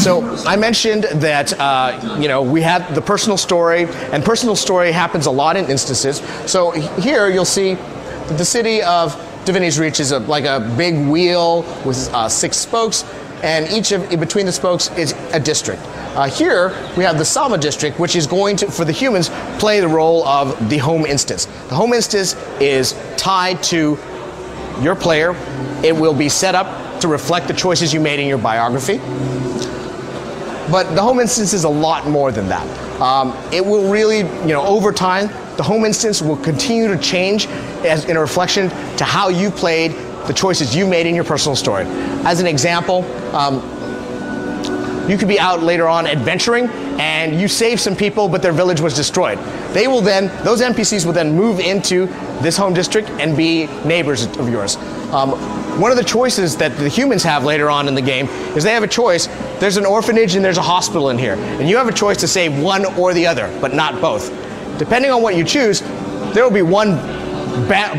So I mentioned that we have the personal story, and personal story happens a lot in instances. So here you'll see that the city of Divinity's Reach is like a big wheel with 6 spokes, and in between the spokes is a district. Here we have the Sama district, which is going to, for the humans, play the role of the home instance. The home instance is tied to your player. It will be set up to reflect the choices you made in your biography. But the home instance is a lot more than that. It will really, over time, the home instance will continue to change as in a reflection to how you played, the choices you made in your personal story. As an example, you could be out later on adventuring and you save some people, but their village was destroyed. They will then, those NPCs will then move into this home district and be neighbors of yours. One of the choices that the humans have later on in the game is they have a choice. There's an orphanage and there's a hospital in here. And you have a choice to save one or the other, but not both. Depending on what you choose, there will be one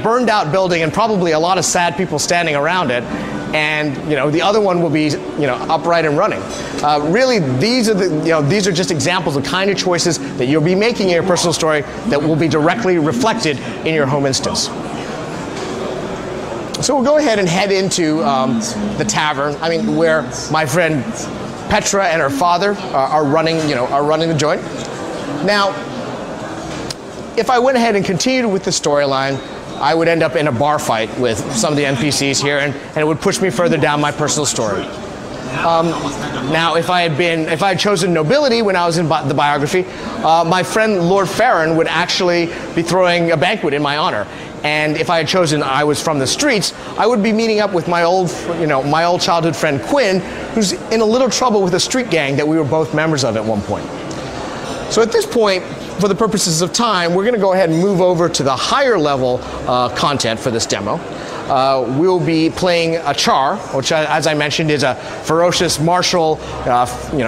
burned out building and probably a lot of sad people standing around it. And the other one will be upright and running. Really, these are just examples of the kind of choices that you'll be making in your personal story that will be directly reflected in your home instance. So we'll go ahead and head into the tavern. Where my friend Petra and her father are running the joint. Now, if I went ahead and continued with the storyline, I would end up in a bar fight with some of the NPCs here, and it would push me further down my personal story. Now, if I had chosen nobility when I was in the biography, my friend Lord Farron would actually be throwing a banquet in my honor. And if I had chosen I was from the streets, I would be meeting up with my old childhood friend Quinn, who's in a little trouble with a street gang that we were both members of at one point. So at this point, for the purposes of time, we're going to go ahead and move over to the higher level content for this demo. We'll be playing a Char, which, as I mentioned, is a ferocious martial,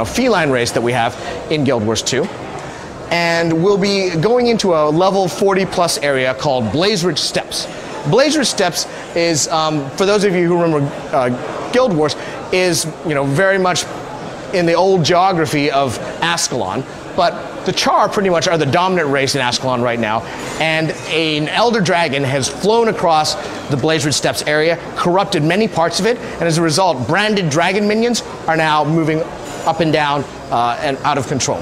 feline race that we have in Guild Wars 2. And we'll be going into a level 40+ area called Blaze Ridge Steppes. Blaze Ridge Steppes is, for those of you who remember Guild Wars, is very much in the old geography of Ascalon. But the Char pretty much are the dominant race in Ascalon right now, and an Elder Dragon has flown across the Blaze Ridge Steppes area, corrupted many parts of it, and as a result, branded dragon minions are now moving up and down and out of control.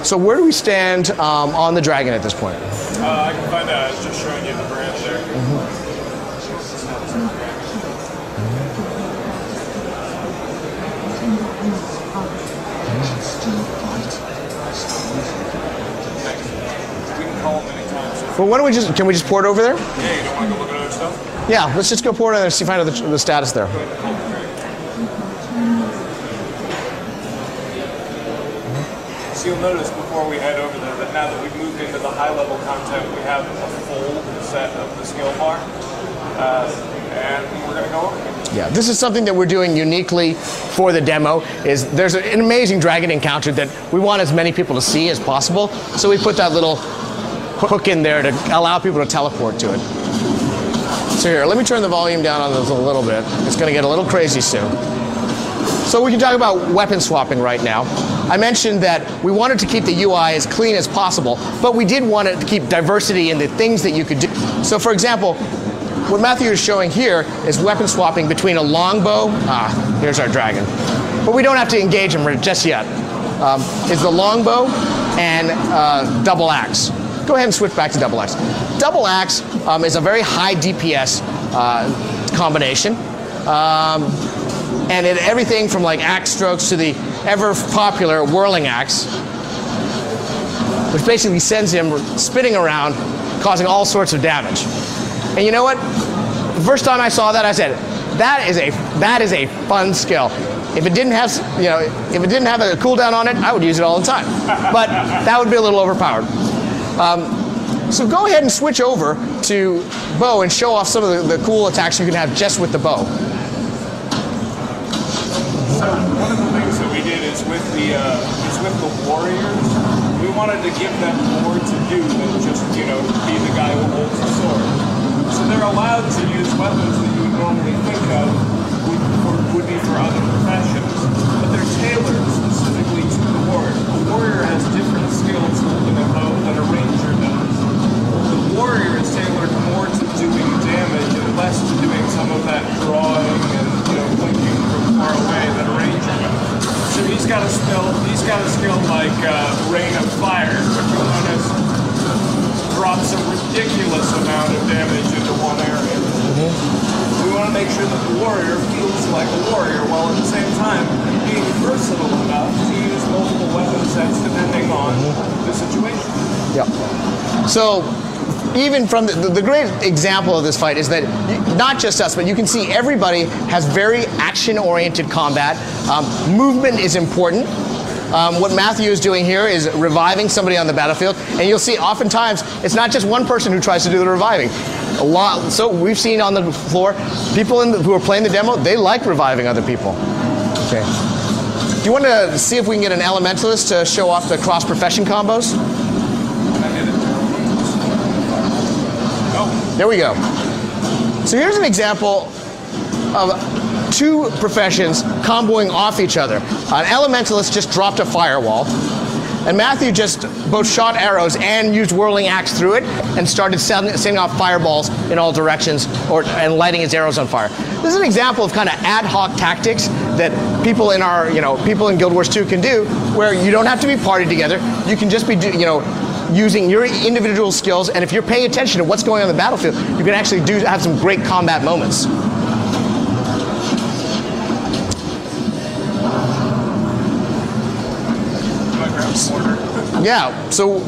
So where do we stand on the dragon at this point? I can find out. It's just showing you the brand there. Well, why don't can we just port over there? Yeah, you don't want to go look at other stuff? Yeah, let's just go port over there and find out the status there. So you'll notice before we head over there that now that we've moved into the high-level content, we have a full set of the skill bar, and we're going to go over here. Yeah, this is something that we're doing uniquely for the demo. There's an amazing dragon encounter that we want as many people to see as possible, so we put that little hook in there to allow people to teleport to it. So here, let me turn the volume down on this a little bit. It's going to get a little crazy soon. So we can talk about weapon swapping right now. I mentioned that we wanted to keep the UI as clean as possible, but we did want to keep diversity in the things that you could do. So for example, what Matthew is showing here is weapon swapping between a longbow. Here's our dragon. But we don't have to engage him just yet. It's the longbow and double axe. Go ahead and switch back to double axe. Double axe is a very high DPS combination. And everything from like axe strokes to the ever popular whirling axe, which basically sends him spinning around, causing all sorts of damage. And you know what? The first time I saw that, I said, that is a fun skill. If it didn't have, if it didn't have a cooldown on it, I would use it all the time. But that would be a little overpowered. So go ahead and switch over to bow and show off some of the cool attacks you can have just with the bow. So one of the things that we did is with the warriors, we wanted to give them more to do than just be the guy who holds the sword. So they're allowed to use weapons that you would normally think of would be for other professions, but they're tailored sword. A warrior has different skills holding a bow than a ranger does. The warrior is tailored more to doing damage and less to doing some of that drawing and blinking from far away that a ranger does. So he's got a skill like Rain of Fire, which you'll notice drops a ridiculous amount of damage into one area. We want to make sure that the warrior feels like a warrior, while at the same time being versatile enough to use multiple weapon sets depending on the situation. Yeah. So even from the great example of this fight is that not just us, but you can see everybody has very action-oriented combat. Movement is important. What Matthew is doing here is reviving somebody on the battlefield, and you'll see oftentimes it's not just one person who tries to do the reviving. So we've seen on the floor, people who are playing the demo, they like reviving other people. Okay. Do you want to see if we can get an elementalist to show off the cross-profession combos? There we go. So here's an example of two professions comboing off each other. An elementalist just dropped a firewall, and Matthew just both shot arrows and used whirling axe through it and started sending off fireballs in all directions and lighting his arrows on fire. This is an example of kind of ad hoc tactics that people in our, people in Guild Wars 2 can do, where you don't have to be partied together. You can just be, using your individual skills, and if you're paying attention to what's going on in the battlefield, you can actually have some great combat moments. Yeah, so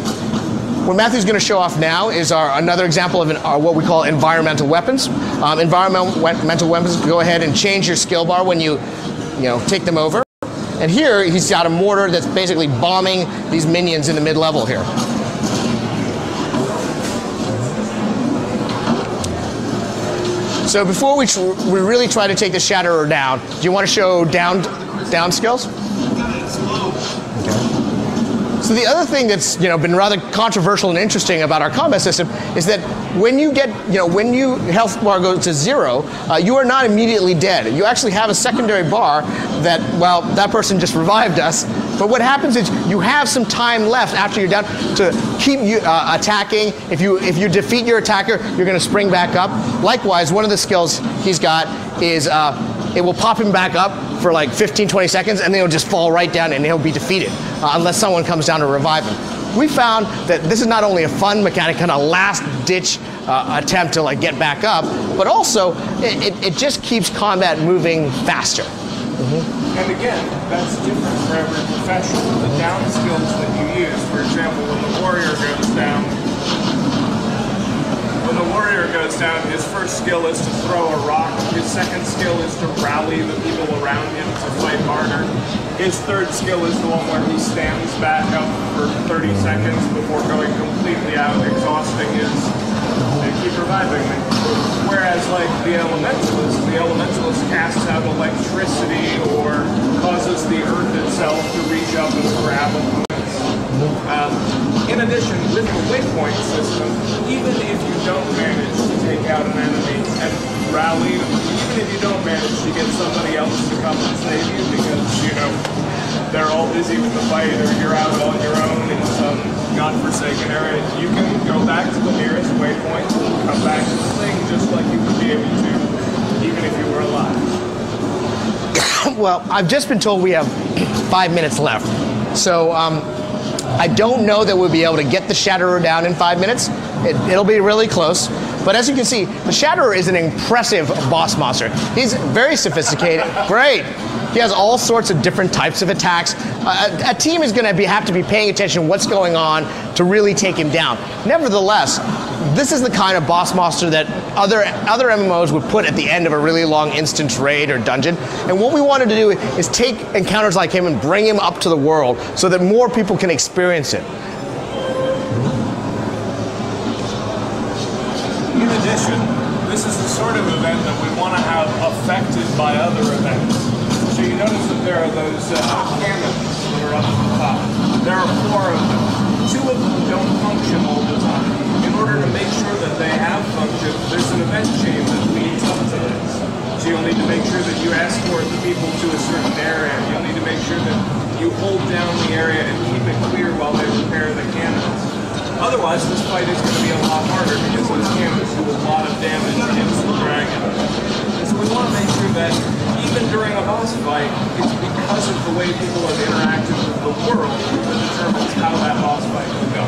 what Matthew's going to show off now is another example of what we call environmental weapons. Environmental weapons, go ahead and change your skill bar when you take them over. And here, he's got a mortar that's basically bombing these minions in the mid-level here. So before we really try to take the Shatterer down, do you want to show down skills? So the other thing that's been rather controversial and interesting about our combat system is that when you get when your health bar goes to 0, you are not immediately dead. You actually have a secondary bar that, well, that person just revived us. But what happens is you have some time left after you're down to keep you attacking. If you defeat your attacker, you're going to spring back up. Likewise, one of the skills he's got is it will pop him back up for like 15-20 seconds, and then he'll just fall right down and he'll be defeated unless someone comes down to revive him. We found that this is not only a fun mechanic, kind of last-ditch attempt to get back up, but also it just keeps combat moving faster. And again, that's different for every profession. The down skills that you use, for example, when the warrior goes down, his first skill is to throw a rock. His second skill is to rally the people around him to fight harder. His third skill is the one where he stands back up for 30 seconds before going completely out, exhausting they keep reviving me. Whereas the elementalist casts out electricity or causes the earth itself to reach up and grab opponents. In addition, with the waypoint system, even if you don't manage to take out an enemy and rally, even if you don't manage to get somebody else to come and save you because, they're all busy with the fight or you're out on your own in some godforsaken area, you can go back to the nearest waypoint and come back to the thing just like you would be able to, even if you were alive. Well, I've just been told we have 5 minutes left. So I don't know that we'll be able to get the Shatterer down in 5 minutes. It'll be really close. But as you can see, the Shatterer is an impressive boss monster. He's very sophisticated. Great. He has all sorts of different types of attacks. A team is going to have to be paying attention to what's going on to really take him down. Nevertheless, this is the kind of boss monster that other MMOs would put at the end of a really long instance raid or dungeon. And what we wanted to do is take encounters like him and bring him up to the world so that more people can experience it. In addition, this is the sort of event that we want to have affected by other events. So you notice that there are those cannons that are up at the top. There are 4 of them. 2 of them don't function all the time. In order to make sure that they have function, there's an event chain that leads up to this. So you'll need to make sure that you escort the people to a certain area. You'll need to make sure that you hold down the area while they repair the cannons. Otherwise, this fight is going to be a lot harder because those cannons do a lot of damage against the dragon. So we want to make sure that even during a boss fight, it's because of the way people have interacted with the world that determines how that boss fight will go.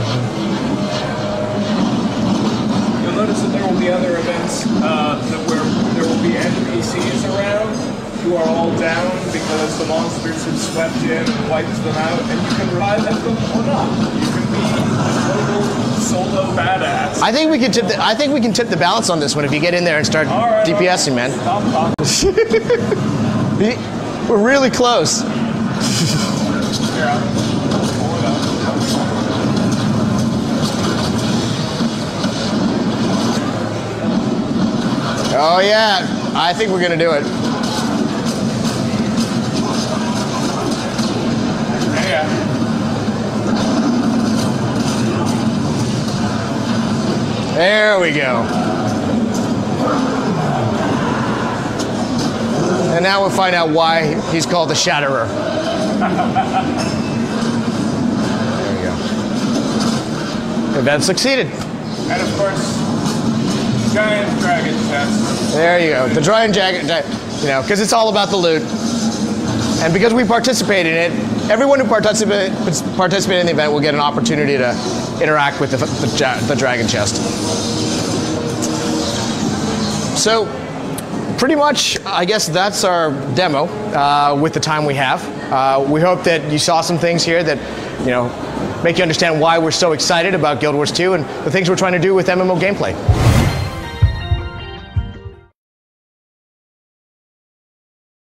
You'll notice that there will be other events where there will be NPCs around who are all down because the monsters have swept in and wiped them out, and you can revive them or not. You can be a total solo badass. I think we can tip the balance on this one if you get in there and start DPSing, man. Stop talking. We're really close. Here, pull it up. Oh yeah, I think we're gonna do it. Yeah. There we go. And now we'll find out why he's called the Shatterer. There we go. Event succeeded. And of course, giant dragon chest. There you go. The giant dragon, you know, because it's all about the loot. And because we participate in it, everyone who participated in the event will get an opportunity to interact with the dragon chest. So, pretty much, I guess that's our demo with the time we have. We hope that you saw some things here that, you know, make you understand why we're so excited about Guild Wars 2 and the things we're trying to do with MMO gameplay.